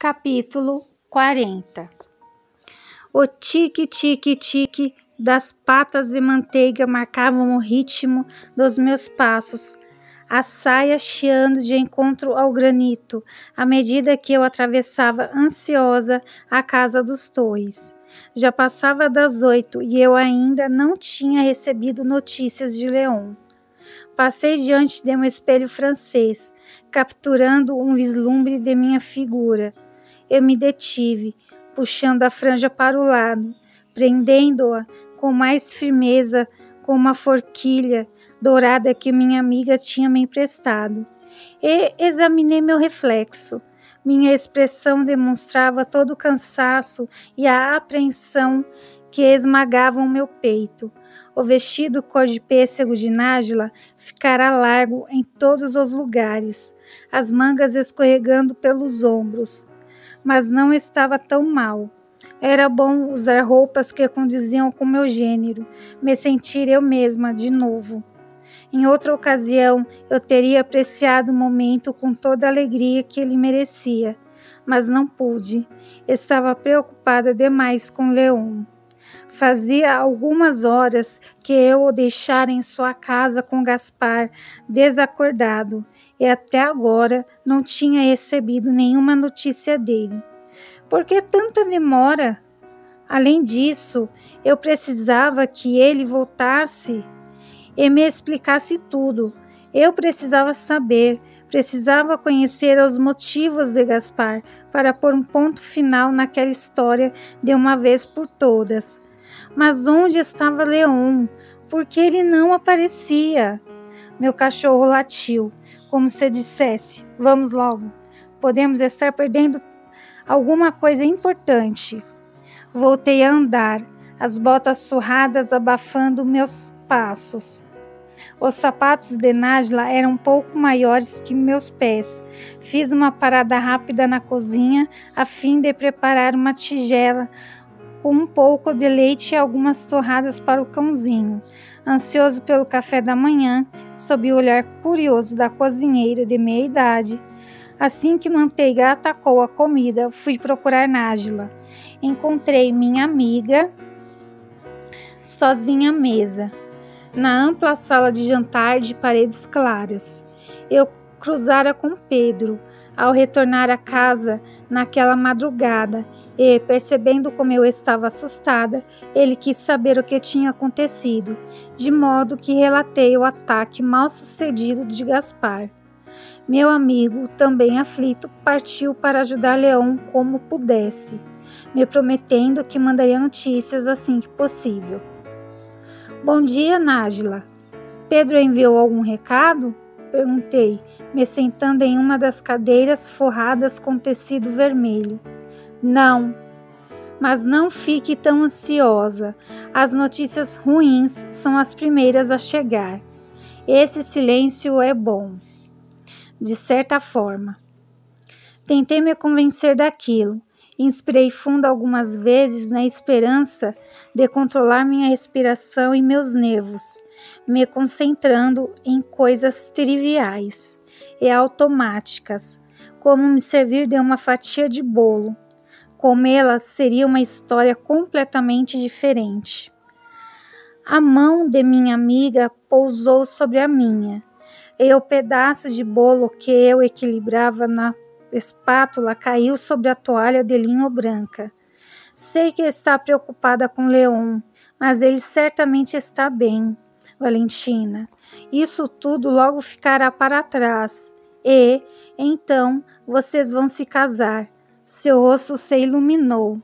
Capítulo 40. O tique-tique-tique das patas de manteiga marcavam o ritmo dos meus passos, a saia chiando de encontro ao granito, à medida que eu atravessava ansiosa a casa dos Torres. Já passava das 8 e eu ainda não tinha recebido notícias de Leon. Passei diante de um espelho francês, capturando um vislumbre de minha figura. Eu me detive, puxando a franja para o lado, prendendo-a com mais firmeza com uma forquilha dourada que minha amiga tinha me emprestado. E examinei meu reflexo. Minha expressão demonstrava todo o cansaço e a apreensão que esmagavam meu peito. O vestido cor de pêssego de Nájila ficara largo em todos os lugares, as mangas escorregando pelos ombros. Mas não estava tão mal. Era bom usar roupas que condiziam com meu gênero, me sentir eu mesma de novo. Em outra ocasião, eu teria apreciado o momento com toda a alegria que ele merecia, mas não pude. Estava preocupada demais com Leon. Fazia algumas horas que eu o deixara em sua casa com Gaspar, desacordado, e até agora não tinha recebido nenhuma notícia dele. Por que tanta demora? Além disso, eu precisava que ele voltasse e me explicasse tudo. Eu precisava saber, precisava conhecer os motivos de Gaspar para pôr um ponto final naquela história de uma vez por todas. Mas onde estava Leon? Por que ele não aparecia? Meu cachorro latiu, como se dissesse: vamos logo, podemos estar perdendo alguma coisa importante. Voltei a andar, as botas surradas abafando meus passos. Os sapatos de Nájila eram um pouco maiores que meus pés. Fiz uma parada rápida na cozinha a fim de preparar uma tigela com um pouco de leite e algumas torradas para o cãozinho. Ansioso pelo café da manhã, sob o olhar curioso da cozinheira de meia idade, assim que Manteiga atacou a comida, fui procurar Nájila. Encontrei minha amiga sozinha à mesa, na ampla sala de jantar de paredes claras. Eu cruzara com Pedro ao retornar à casa naquela madrugada e, percebendo como eu estava assustada, ele quis saber o que tinha acontecido, de modo que relatei o ataque mal sucedido de Gaspar. Meu amigo, também aflito, partiu para ajudar Leon como pudesse, me prometendo que mandaria notícias assim que possível. Bom dia, Nájila. Pedro enviou algum recado? Perguntei, me sentando em uma das cadeiras forradas com tecido vermelho. Não, mas não fique tão ansiosa. As notícias ruins são as primeiras a chegar. Esse silêncio é bom, de certa forma. Tentei me convencer daquilo. Inspirei fundo algumas vezes na esperança de controlar minha respiração e meus nervos, me concentrando em coisas triviais e automáticas, como me servir de uma fatia de bolo. Comê-la seria uma história completamente diferente. A mão de minha amiga pousou sobre a minha, e o pedaço de bolo que eu equilibrava na espátula caiu sobre a toalha de linho branca. Sei que está preocupada com Leon, mas ele certamente está bem, Valentina. Isso tudo logo ficará para trás e, então, vocês vão se casar. Seu rosto se iluminou.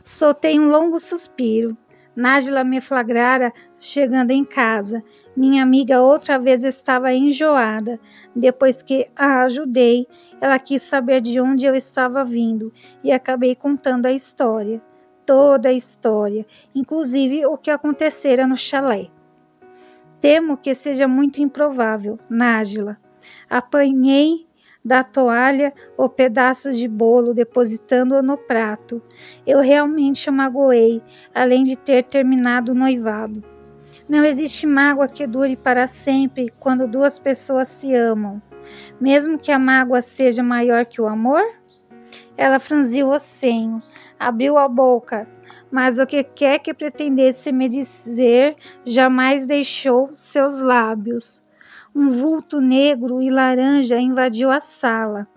Soltei um longo suspiro. Nájila me flagrara chegando em casa. Minha amiga outra vez estava enjoada. Depois que a ajudei, ela quis saber de onde eu estava vindo e acabei contando a história. Toda a história, inclusive o que acontecera no chalé. Temo que seja muito improvável, Nájila. Apanhei da toalha o pedaço de bolo, depositando-o no prato. Eu realmente o magoei, além de ter terminado o noivado. Não existe mágoa que dure para sempre quando duas pessoas se amam, mesmo que a mágoa seja maior que o amor? Ela franziu o senho, abriu a boca, mas o que quer que pretendesse me dizer jamais deixou seus lábios. Um vulto negro e laranja invadiu a sala.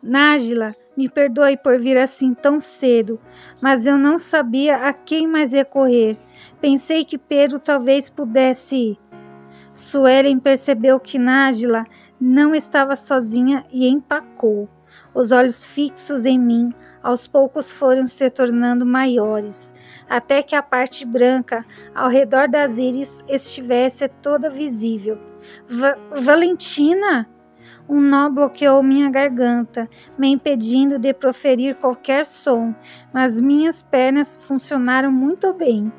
Nájila, me perdoe por vir assim tão cedo, mas eu não sabia a quem mais recorrer. Pensei que Pedro talvez pudesse ir. Suelen percebeu que Nájila não estava sozinha e empacou. Os olhos fixos em mim, aos poucos foram se tornando maiores, até que a parte branca ao redor das íris estivesse toda visível. Valentina! Um nó bloqueou minha garganta, me impedindo de proferir qualquer som, mas minhas pernas funcionaram muito bem,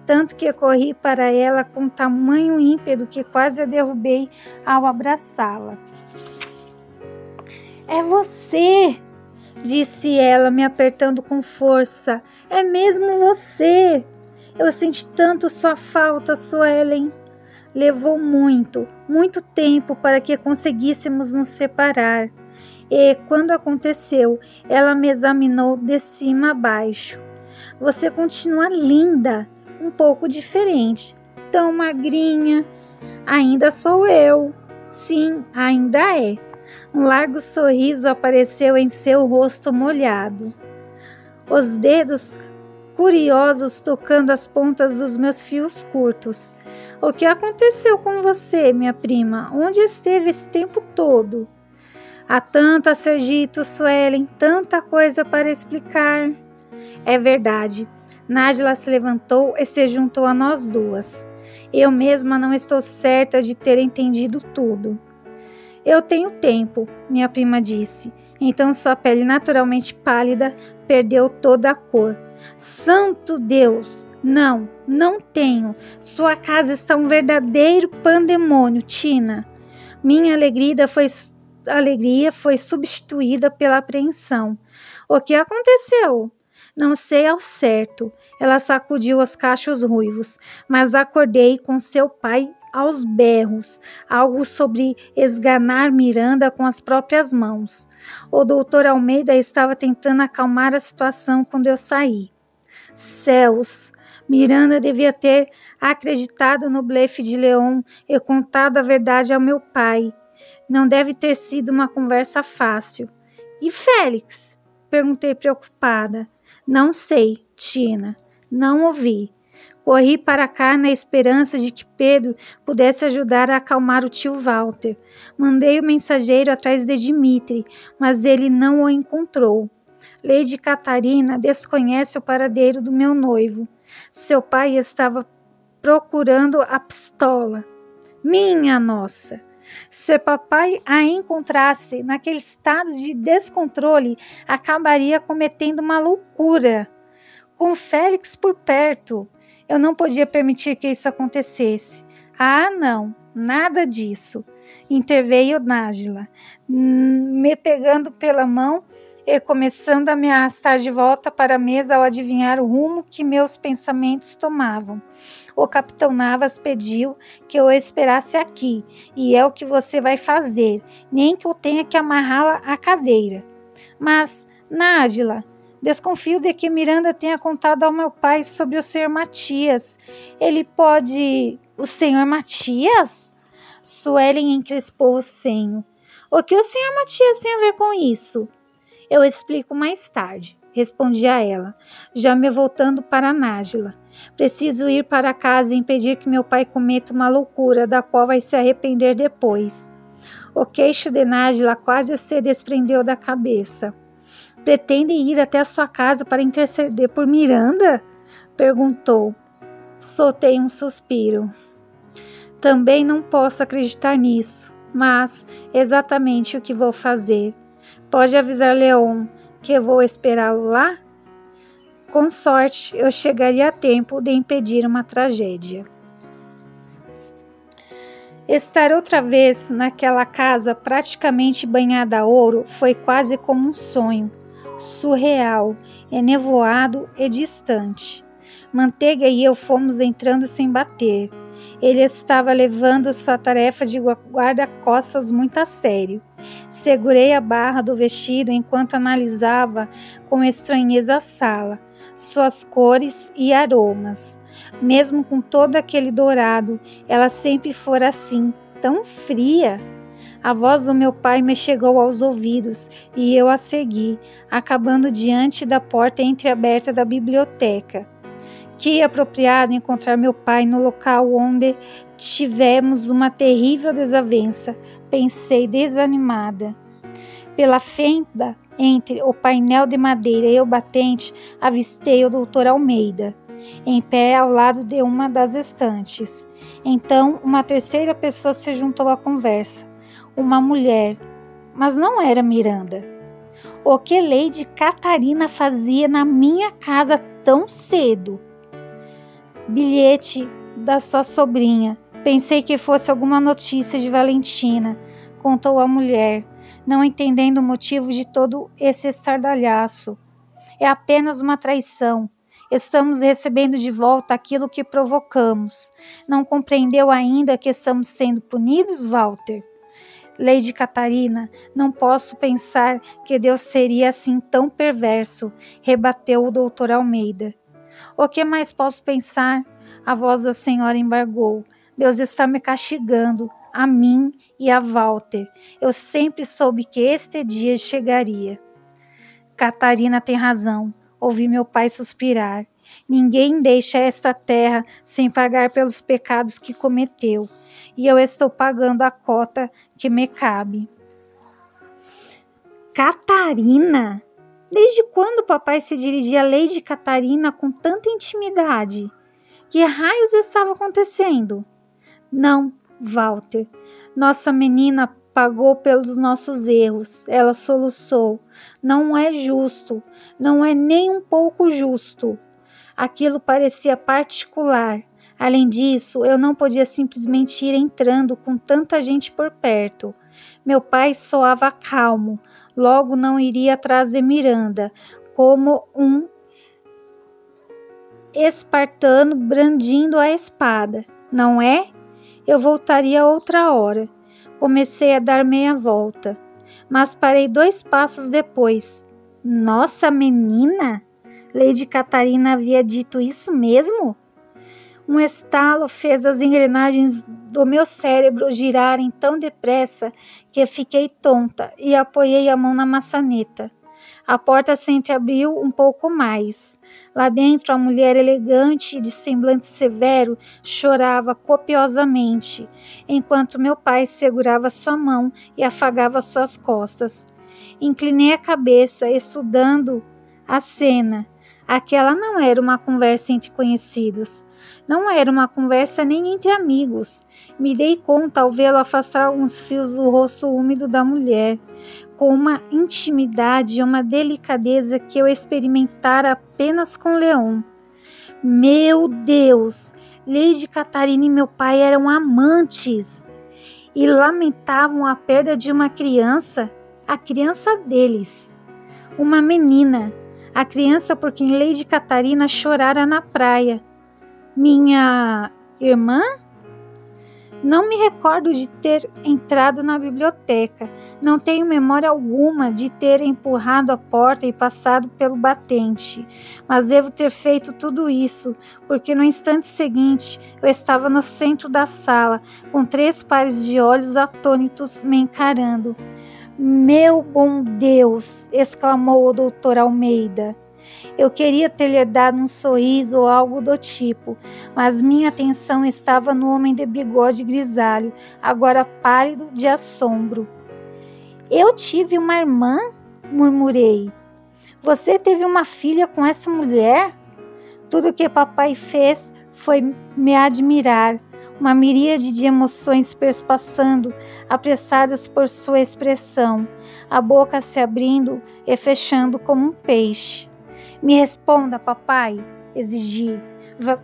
tanto que corri para ela com tamanho ímpeto que quase a derrubei ao abraçá-la. É você! Disse ela, me apertando com força. É mesmo você! Eu senti tanto sua falta, Suelen. Levou muito tempo para que conseguíssemos nos separar. E, quando aconteceu, ela me examinou de cima a baixo. Você continua linda, um pouco diferente, tão magrinha. Ainda sou eu. Sim, ainda é. Um largo sorriso apareceu em seu rosto molhado. Os dedos curiosos tocando as pontas dos meus fios curtos. O que aconteceu com você, minha prima? Onde esteve esse tempo todo? Há tanto a ser dito, Suelen, tanta coisa para explicar. É verdade. Nájila se levantou e se juntou a nós duas. Eu mesma não estou certa de ter entendido tudo. Eu tenho tempo, minha prima disse. Então sua pele naturalmente pálida perdeu toda a cor. Santo Deus! Não tenho. Sua casa está um verdadeiro pandemônio, Tina. Minha alegria foi substituída pela apreensão. O que aconteceu? Não sei ao certo. Ela sacudiu os cachos ruivos, mas acordei com seu pai aos berros, algo sobre esganar Miranda com as próprias mãos. O doutor Almeida estava tentando acalmar a situação quando eu saí. Céus! Miranda devia ter acreditado no blefe de Leon e contado a verdade ao meu pai. Não deve ter sido uma conversa fácil. E Félix? Perguntei preocupada. Não sei, Tina. Não ouvi. Corri para cá na esperança de que Pedro pudesse ajudar a acalmar o tio Walter. Mandei o mensageiro atrás de Dimitri, mas ele não o encontrou. Lady Catarina desconhece o paradeiro do meu noivo. Seu pai estava procurando a pistola. Minha nossa! Se papai a encontrasse naquele estado de descontrole, acabaria cometendo uma loucura. Com Félix por perto, eu não podia permitir que isso acontecesse. Ah, não, nada disso. Interveio Nájila, me pegando pela mão e começando a me arrastar de volta para a mesa ao adivinhar o rumo que meus pensamentos tomavam. O capitão Navas pediu que eu o esperasse aqui, e é o que você vai fazer, nem que eu tenha que amarrá-la à cadeira. Mas, Nájila, desconfio de que Miranda tenha contado ao meu pai sobre o Sr. Matias. Ele pode... O Sr. Matias? Suelen encrespou o senho. O que o Sr. Matias tem a ver com isso? Eu explico mais tarde, respondi a ela, já me voltando para Nájila. Preciso ir para casa e impedir que meu pai cometa uma loucura, da qual vai se arrepender depois. O queixo de Nájila quase se desprendeu da cabeça. Pretende ir até a sua casa para interceder por Miranda? Perguntou. Soltei um suspiro. Também não posso acreditar nisso, mas exatamente o que vou fazer. Pode avisar Leon que eu vou esperá-lo lá? Com sorte, eu chegaria a tempo de impedir uma tragédia. Estar outra vez naquela casa praticamente banhada a ouro foi quase como um sonho, surreal, enevoado e distante. Manteiga e eu fomos entrando sem bater. Ele estava levando sua tarefa de guarda-costas muito a sério. Segurei a barra do vestido enquanto analisava com estranheza a sala, suas cores e aromas. Mesmo com todo aquele dourado, ela sempre fora assim, tão fria. A voz do meu pai me chegou aos ouvidos e eu a segui, acabando diante da porta entreaberta da biblioteca. Que apropriado encontrar meu pai no local onde tivemos uma terrível desavença, pensei desanimada. Pela fenda entre o painel de madeira e o batente, avistei o Dr. Almeida, em pé ao lado de uma das estantes. Então, uma terceira pessoa se juntou à conversa. Uma mulher, mas não era Miranda. O que Lady Catarina fazia na minha casa tão cedo? Bilhete da sua sobrinha. Pensei que fosse alguma notícia de Valentina, contou a mulher, não entendendo o motivo de todo esse estardalhaço. É apenas uma traição. Estamos recebendo de volta aquilo que provocamos. Não compreendeu ainda que estamos sendo punidos, Walter? Lady Catarina, não posso pensar que Deus seria assim tão perverso, rebateu o Dr. Almeida. O que mais posso pensar? A voz da senhora embargou. Deus está me castigando, a mim e a Walter. Eu sempre soube que este dia chegaria. Catarina tem razão, ouvi meu pai suspirar. Ninguém deixa esta terra sem pagar pelos pecados que cometeu, e eu estou pagando a cota que me cabe. Catarina? Desde quando papai se dirigia a Lady Catarina com tanta intimidade? Que raios estava acontecendo? Não, Walter. Nossa menina pagou pelos nossos erros. Ela soluçou. Não é justo. Não é nem um pouco justo. Aquilo parecia particular. Além disso, eu não podia simplesmente ir entrando com tanta gente por perto. Meu pai soava calmo. Logo não iria atrás de Miranda, como um espartano brandindo a espada, não é? Eu voltaria outra hora. Comecei a dar meia volta, mas parei 2 passos depois. Nossa menina? Lady Catarina havia dito isso mesmo? Um estalo fez as engrenagens do meu cérebro girarem tão depressa que fiquei tonta e apoiei a mão na maçaneta. A porta se entreabriu um pouco mais. Lá dentro, a mulher elegante e de semblante severo chorava copiosamente, enquanto meu pai segurava sua mão e afagava suas costas. Inclinei a cabeça, estudando a cena. Aquela não era uma conversa entre conhecidos. Não era uma conversa nem entre amigos. Me dei conta ao vê-lo afastar alguns fios do rosto úmido da mulher, com uma intimidade e uma delicadeza que eu experimentara apenas com Leon. Meu Deus! Lady Catarina e meu pai eram amantes e lamentavam a perda de uma criança, a criança deles, uma menina, a criança por quem Lady Catarina chorara na praia. Minha irmã? Não me recordo de ter entrado na biblioteca. Não tenho memória alguma de ter empurrado a porta e passado pelo batente. Mas devo ter feito tudo isso, porque no instante seguinte eu estava no centro da sala, com 3 pares de olhos atônitos me encarando. Meu bom Deus! Exclamou o Dr. Almeida. Eu queria ter lhe dado um sorriso ou algo do tipo, mas minha atenção estava no homem de bigode grisalho, agora pálido de assombro. Eu tive uma irmã? Murmurei. Você teve uma filha com essa mulher? Tudo que papai fez foi me admirar, uma miríade de emoções perspassando, apressadas por sua expressão, a boca se abrindo e fechando como um peixe. Me responda, papai, exigi.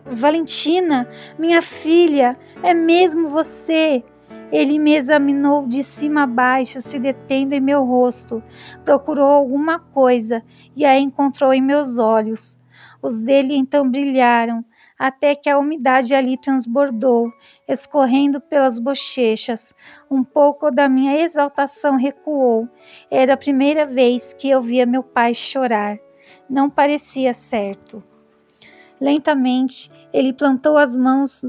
Valentina, minha filha, é mesmo você? Ele me examinou de cima a baixo, se detendo em meu rosto. Procurou alguma coisa e a encontrou em meus olhos. Os dele então brilharam. até que a umidade ali transbordou, escorrendo pelas bochechas. Um pouco da minha exaltação recuou. Era a primeira vez que eu via meu pai chorar. Não parecia certo. Lentamente, ele plantou as mãos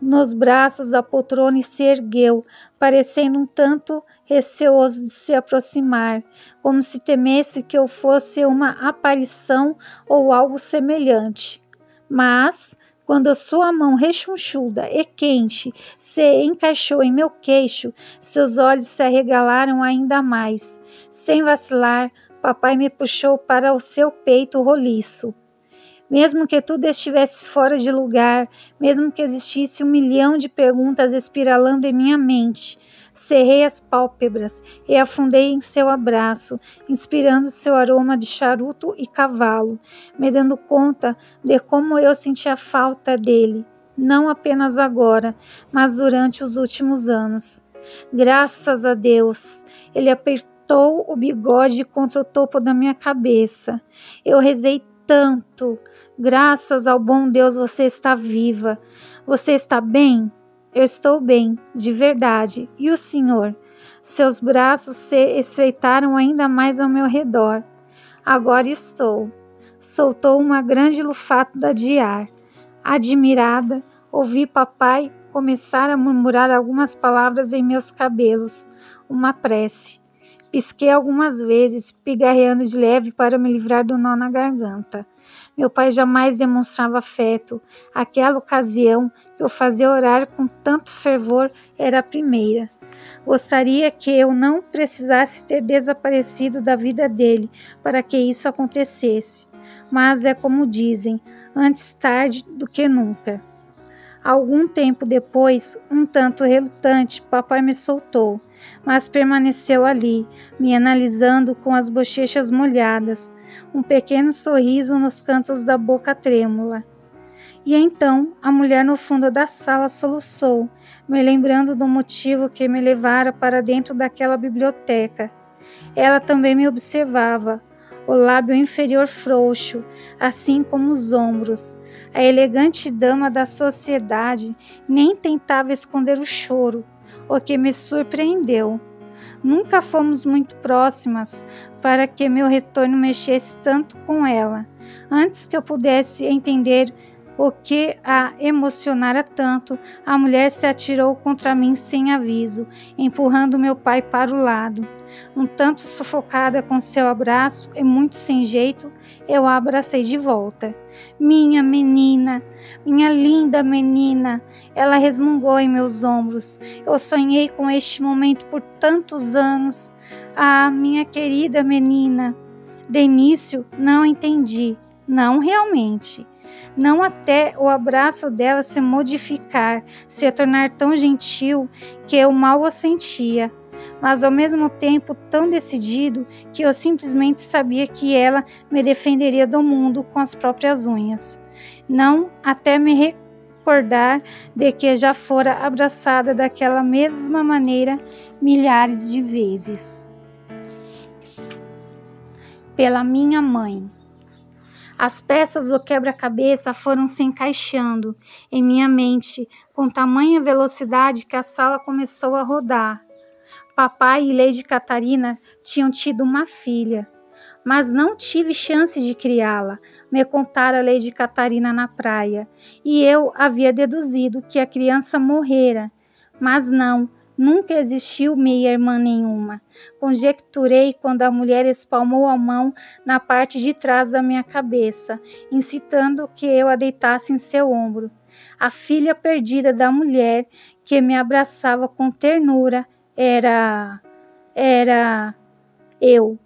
nos braços da poltrona e se ergueu, parecendo um tanto receoso de se aproximar, como se temesse que eu fosse uma aparição ou algo semelhante. Mas, quando a sua mão rechonchuda e quente se encaixou em meu queixo, seus olhos se arregalaram ainda mais. Sem vacilar, papai me puxou para o seu peito roliço. Mesmo que tudo estivesse fora de lugar, mesmo que existisse 1 milhão de perguntas espiralando em minha mente, cerrei as pálpebras e afundei em seu abraço, inspirando seu aroma de charuto e cavalo, me dando conta de como eu sentia falta dele, não apenas agora, mas durante os últimos anos. Graças a Deus, ele apertou o bigode contra o topo da minha cabeça. Eu rezei tanto. Graças ao bom Deus você está viva. Você está bem? Eu estou bem, de verdade. E o senhor? Seus braços se estreitaram ainda mais ao meu redor. Agora estou. Soltou uma grande lufada de ar. Admirada, ouvi papai começar a murmurar algumas palavras em meus cabelos. Uma prece. Pisquei algumas vezes, pigarreando de leve para me livrar do nó na garganta. Meu pai jamais demonstrava afeto. Aquela ocasião que eu fazia orar com tanto fervor era a primeira. Gostaria que eu não precisasse ter desaparecido da vida dele para que isso acontecesse. Mas é como dizem, antes tarde do que nunca. Algum tempo depois, um tanto relutante, papai me soltou, mas permaneceu ali, me analisando com as bochechas molhadas, um pequeno sorriso nos cantos da boca trêmula. E então a mulher no fundo da sala soluçou, me lembrando do motivo que me levara para dentro daquela biblioteca. Ela também me observava, o lábio inferior frouxo, assim como os ombros. A elegante dama da sociedade nem tentava esconder o choro, o que me surpreendeu. Nunca fomos muito próximas para que meu retorno mexesse tanto com ela. Antes que eu pudesse entender o que a emocionara tanto, a mulher se atirou contra mim sem aviso, empurrando meu pai para o lado. Um tanto sufocada com seu abraço e muito sem jeito, eu a abracei de volta. Minha menina, minha linda menina, ela resmungou em meus ombros. Eu sonhei com este momento por tantos anos. Ah, minha querida menina. De início, não entendi. Não realmente. Não até o abraço dela se modificar, se tornar tão gentil que eu mal o sentia, mas ao mesmo tempo tão decidido que eu simplesmente sabia que ela me defenderia do mundo com as próprias unhas. Não até me recordar de que já fora abraçada daquela mesma maneira milhares de vezes. Pela minha mãe. As peças do quebra-cabeça foram se encaixando em minha mente com tamanha velocidade que a sala começou a rodar. Papai e Lady Catarina tinham tido uma filha, mas não tive chance de criá-la, me contara Lady Catarina na praia, e eu havia deduzido que a criança morrera, mas não. Nunca existiu meia-irmã nenhuma. Conjecturei quando a mulher espalmou a mão na parte de trás da minha cabeça, incitando que eu a deitasse em seu ombro. A filha perdida da mulher que me abraçava com ternura era eu.